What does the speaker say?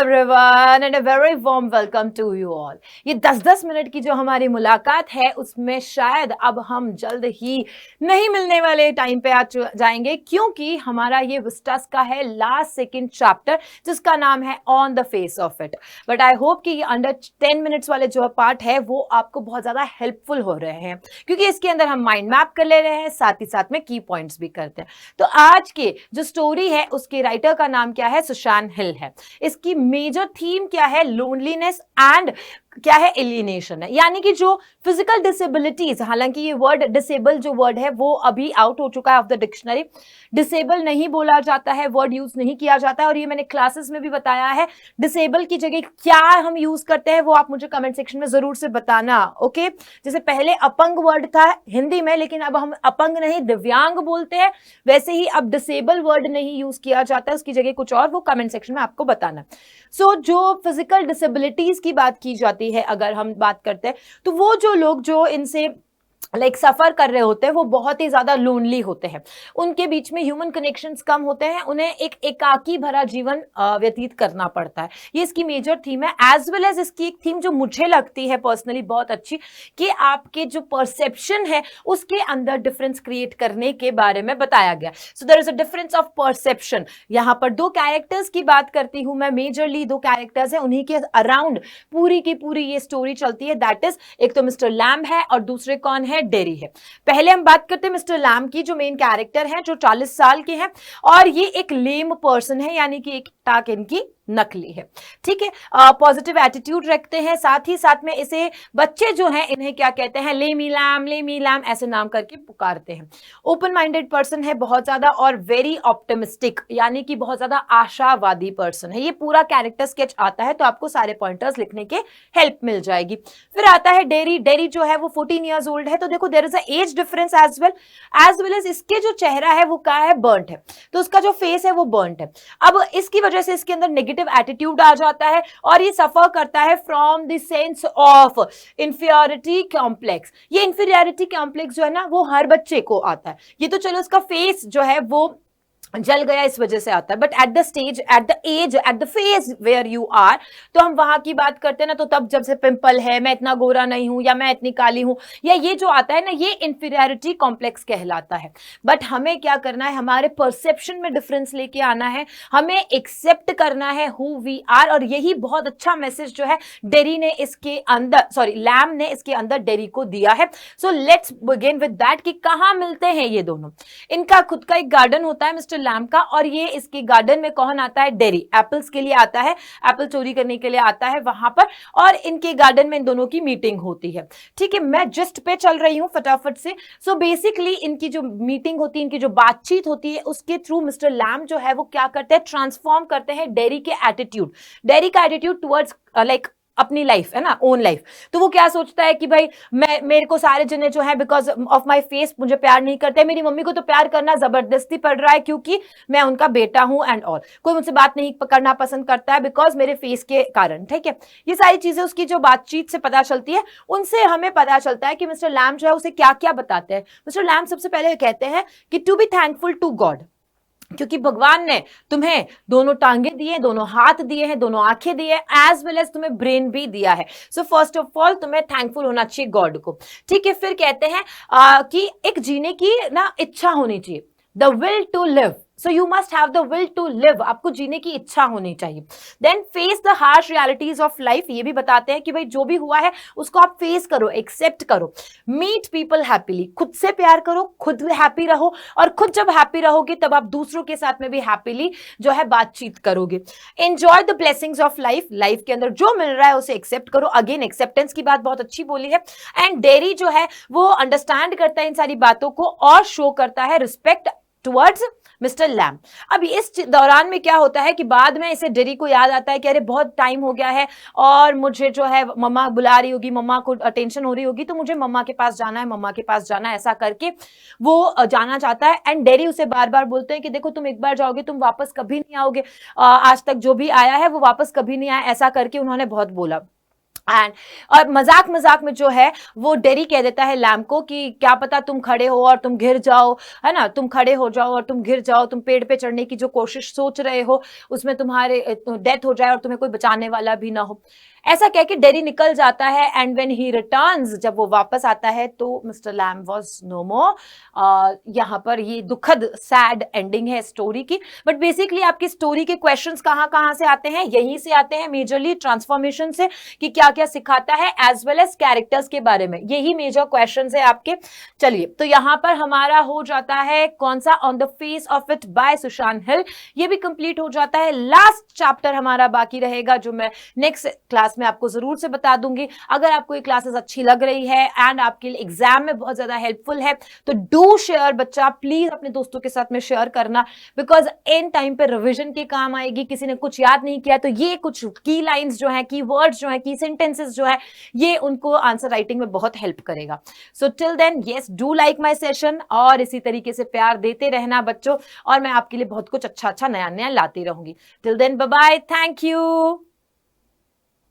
everyone and a very warm welcome to you all. ये 10-10 minute की जो हमारी मुलाकात है उसमें शायद अब हम जल्द ही नहीं मिलने वाले टाइम पे आ जाएंगे, क्योंकि हमारा ये विस्टास का है लास्ट सेकंड चैप्टर जिसका नाम है on the face of it. But I hope कि ये अंडर 10 मिनट्स वाले जो पार्ट है वो आपको बहुत ज़्यादा हेल्पफुल हो रहे हैं, क्योंकि इसके अंदर हम माइंड मैप कर ले रहे हैं, साथ ही साथ में की पॉइंट्स भी करते हैं. तो आज के जो स्टोरी है उसके राइटर का नाम क्या है? सुशान हिल है. इसकी मेजर थीम क्या है? लोनलीनेस एंड क्या है? एलिनेशन है. यानी कि जो फिजिकल डिसेबिलिटीज, हालांकि ये वर्ड डिसेबल जो वर्ड है वो अभी आउट हो चुका है ऑफ द डिक्शनरी. डिसेबल नहीं बोला जाता है, वर्ड यूज नहीं किया जाता है, और ये मैंने क्लासेस में भी बताया है. डिसेबल की जगह क्या हम यूज करते हैं वो आप मुझे कमेंट सेक्शन में जरूर से बताना. ओके, जैसे पहले अपंग वर्ड था हिंदी में, लेकिन अब हम अपंग नहीं दिव्यांग बोलते हैं, वैसे ही अब डिसेबल वर्ड नहीं यूज किया जाता है, उसकी जगह कुछ और, वो कमेंट सेक्शन में आपको बताना. सो जो फिजिकल डिसेबिलिटीज की बात की जाती है, अगर हम बात करते हैं, तो वो जो लोग जो इनसे सफर कर रहे होते हैं वो बहुत ही ज्यादा लोनली होते हैं. उनके बीच में ह्यूमन कनेक्शंस कम होते हैं, उन्हें एक एकाकी भरा जीवन व्यतीत करना पड़ता है. ये इसकी मेजर थीम है. एज वेल एज इसकी एक थीम जो मुझे लगती है पर्सनली बहुत अच्छी, कि आपके जो परसेप्शन है उसके अंदर डिफरेंस क्रिएट करने के बारे में बताया गया. So there is a difference of perception. यहाँ पर दो कैरेक्टर्स की बात करती हूँ मैं, मेजरली दो कैरेक्टर्स है, उन्हीं के अराउंड पूरी की पूरी ये स्टोरी चलती है. दैट इज, एक तो मिस्टर लैम्ब है और दूसरे कौन है? डेरी है. पहले हम बात करते हैं मिस्टर लैम्ब की, जो मेन कैरेक्टर है, जो 40 साल के हैं, और ये एक लेम पर्सन है, यानी कि एक टाक इनकी नकली है. ठीक है, पॉजिटिव एटीट्यूड रखते हैं. साथ ही साथ में इसे बच्चे जो हैं इन्हें क्या कहते हैं? लेमी लैम ऐसे नाम करके पुकारते हैं. ओपन माइंडेड पर्सन है बहुत ज्यादा, और वेरी ऑप्टिमिस्टिक, यानी कि बहुत ज्यादा आशावादी पर्सन है. ये पूरा कैरेक्टर स्केच आता है, तो आपको सारे पॉइंटर्स लिखने के हेल्प मिल जाएगी. फिर आता है डेरी. डेरी जो है वो 14 ईयर्स ओल्ड है. तो देखो, there is a age difference as well as इसके जो चेहरा है वो क्या है? बर्न्ट है. तो उसका जो फेस है वो बर्न्ट है. अब इसकी वजह से इसके अंदर नेगेटिव एटीट्यूड आ जाता है, और ये सफर करता है from the sense of inferiority complex. ये इंफीरियरिटी कॉम्प्लेक्स जो है ना, वो हर बच्चे को आता है. ये तो चलो उसका फेस जो है वो जल गया इस वजह से आता है, but at the stage, at the age, at the phase where you are, तो हम वहां की बात करते हैं ना, तो तब जब से पिंपल है, मैं इतना गोरा नहीं हूं, या मैं इतनी काली हूं, या ये जो आता है ना, ये इंफीरियरिटी कॉम्प्लेक्स कहलाता है. बट हमें क्या करना है? हमारे परसेप्शन में डिफरेंस लेके आना है, हमें एक्सेप्ट करना है हु वी आर. और यही बहुत अच्छा मैसेज जो है डेरी ने इसके अंदर, सॉरी लैम्ब ने इसके अंदर डेरी को दिया है. So let's begin with that कि कहां मिलते हैं ये दोनों. इनका खुद का एक गार्डन होता है मिस्टर लैम्ब का, और ये इसके गार्डन में कौन आता है? डेरी. एप्पल्स के लिए आता है, एप्पल चोरी करने के लिए आता है वहां पर, और इनके गार्डन में इन दोनों की मीटिंग होती है. ठीक है, मैं जस्ट पे चल रही हूं फटाफट से. सो बेसिकली इनकी जो मीटिंग होती है, इनकी जो बातचीत होती है, उसके थ्रू मिस्टर लैम्ब जो है वो क्या करते हैं? ट्रांसफॉर्म करते हैं डेरी के एटीट्यूड. डेरी का एटीट्यूड टुवर्ड्स लाइक अपनी लाइफ है ना, ओन लाइफ. तो वो क्या सोचता है कि भाई मेरे को सारे जने जो है बिकॉज ऑफ माय फेस मुझे प्यार नहीं करते. मेरी मम्मी को तो प्यार करना जबरदस्ती पड़ रहा है क्योंकि मैं उनका बेटा हूं एंड ऑल. कोई मुझसे बात नहीं करना पसंद करता है बिकॉज मेरे फेस के कारण. ठीक है, ये सारी चीजें उसकी जो बातचीत से पता चलती है, उनसे हमें पता चलता है कि मिस्टर लैम्ब जो है उसे क्या क्या बताते हैं. मिस्टर लैम्ब सबसे पहले कहते हैं कि to be thankful to God, क्योंकि भगवान ने तुम्हें दोनों टांगे दिए, दोनों हाथ दिए हैं, दोनों आंखें दी है, एज वेल एज तुम्हें ब्रेन भी दिया है. सो फर्स्ट ऑफ ऑल तुम्हें थैंकफुल होना चाहिए गॉड को. ठीक है, फिर कहते हैं कि एक जीने की ना इच्छा होनी चाहिए, the will to live. So you must have the will to live. आपको जीने की इच्छा होनी चाहिए. Then face the harsh realities of life. ये भी बताते हैं कि भाई जो भी हुआ है उसको आप फेस करो, एक्सेप्ट करो. Meet people happily. खुद से प्यार करो, खुद हैप्पी रहो, और खुद जब हैप्पी रहोगे तब आप दूसरों के साथ में भी हैप्पीली जो है बातचीत करोगे. Enjoy the blessings of life. Life के अंदर जो मिल रहा है उसे एक्सेप्ट करो. अगेन एक्सेप्टेंस की बात बहुत अच्छी बोली है. एंड डेरी जो है वो अंडरस्टैंड करता है इन सारी बातों को, और शो करता है रिस्पेक्ट टुवर्ड्स मिस्टर लैम्ब. अब इस दौरान में क्या होता है कि बाद में इसे डेरी को याद आता है कि अरे बहुत टाइम हो गया है, और मुझे जो है मम्मा बुला रही होगी, मम्मा को टेंशन हो रही होगी, तो मुझे मम्मा के पास जाना है, मम्मा के पास जाना है, ऐसा करके वो जाना चाहता है. एंड डेरी उसे बार बार बोलते हैं कि देखो तुम एक बार जाओगे तुम वापस कभी नहीं आओगे, आज तक जो भी आया है वो वापस कभी नहीं आया, ऐसा करके उन्होंने बहुत बोला. एंड और मजाक मजाक में जो है वो डेरी कह देता है लैम को कि क्या पता तुम खड़े हो और तुम गिर जाओ, है ना, तुम खड़े हो जाओ और तुम गिर जाओ, तुम पेड़ पे चढ़ने की जो कोशिश सोच रहे हो उसमें तुम्हारे डेथ हो जाए और तुम्हें कोई बचाने वाला भी ना हो। ऐसा कह के डेरी निकल जाता है एंड व्हेन ही रिटर्न्स, जब वो वापस आता है तो मिस्टर लैम वाज नो मोर। यहाँ पर ये दुखद सैड एंडिंग है स्टोरी की। बट बेसिकली आपकी स्टोरी के क्वेश्चंस कहाँ कहाँ से आते हैं, यहीं से आते हैं मेजरली ट्रांसफॉर्मेशन से, कि क्या क्या सिखाता है एज वेल एज कैरेक्टर्स के बारे में, यही मेजर क्वेश्चन है आपके। चलिए, तो यहाँ पर हमारा हो जाता है कौन सा, on the face of it by Sushant Hill, ये भी कंप्लीट हो जाता है। लास्ट चैप्टर हमारा बाकी रहेगा जो मैं नेक्स्ट क्लास में आपको जरूर से बता दूंगी। अगर आपको ये क्लासेस अच्छी लग रही है एंड आपके लिए एग्जाम में बहुत ज्यादा हेल्पफुल है तो डू शेयर बच्चा, प्लीज अपने दोस्तों के साथ में शेयर करना, बिकॉज इन टाइम पे रिवीजन के काम आएगी। किसी ने कुछ याद नहीं किया तो ये कुछ की लाइंस जो है, की वर्ड्स जो है, की सेंटेंसेस जो है, ये उनको आंसर राइटिंग में बहुत हेल्प करेगा। So till then yes, do like my session और इसी तरीके से प्यार देते रहना बच्चों, और मैं आपके लिए बहुत कुछ अच्छा अच्छा नया नया लाती रहूंगी। Till then bye bye, thank you.